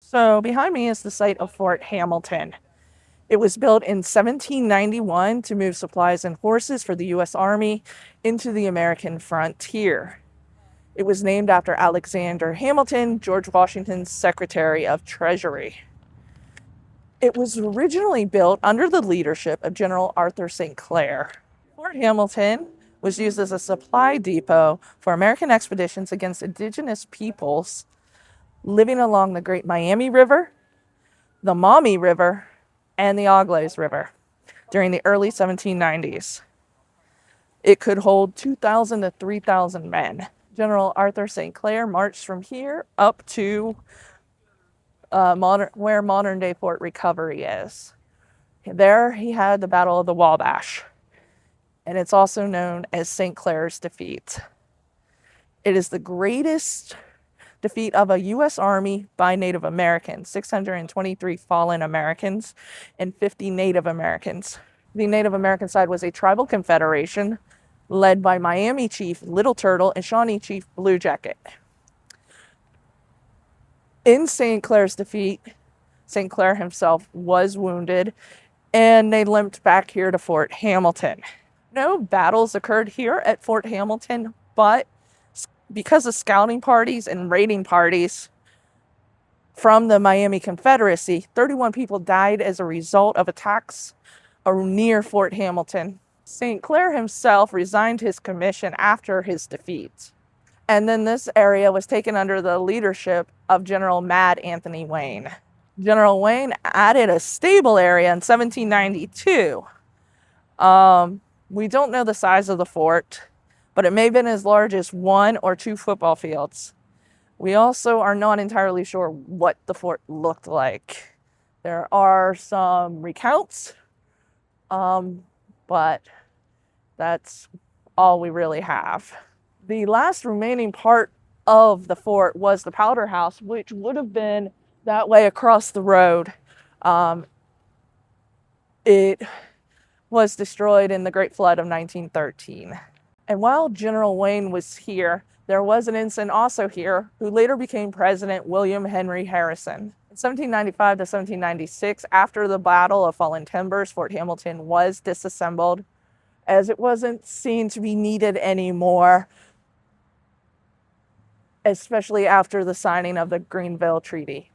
So behind me is the site of Fort Hamilton. It was built in 1791 to move supplies and horses for the U.S. Army into the American frontier. It was named after Alexander Hamilton, George Washington's Secretary of Treasury. It was originally built under the leadership of General Arthur St. Clair. Fort Hamilton was used as a supply depot for American expeditions against indigenous peoples living along the Great Miami River, the Maumee River, and the Auglaize River during the early 1790s. It could hold 2,000 to 3,000 men. General Arthur St. Clair marched from here up to where modern day Fort Recovery is. There he had the Battle of the Wabash, and it's also known as St. Clair's defeat. It is the greatest defeat of a U.S. Army by Native Americans, 623 fallen Americans and 50 Native Americans. The Native American side was a tribal confederation led by Miami Chief Little Turtle and Shawnee Chief Blue Jacket. In St. Clair's defeat, St. Clair himself was wounded, and they limped back here to Fort Hamilton. No battles occurred here at Fort Hamilton, but because of scouting parties and raiding parties from the Miami Confederacy, 31 people died as a result of attacks near Fort Hamilton. St. Clair himself resigned his commission after his defeat. And then this area was taken under the leadership of General Mad Anthony Wayne. General Wayne added a stable area in 1792. We don't know the size of the fort, but it may have been as large as 1 or 2 football fields. We also are not entirely sure what the fort looked like. There are some recounts, but that's all we really have. The last remaining part of the fort was the Powder House, which would have been that way across the road. It was destroyed in the Great Flood of 1913. And while General Wayne was here, there was an ensign also here who later became President William Henry Harrison. In 1795 to 1796, after the Battle of Fallen Timbers, Fort Hamilton was disassembled as it wasn't seen to be needed anymore, especially after the signing of the Greenville Treaty.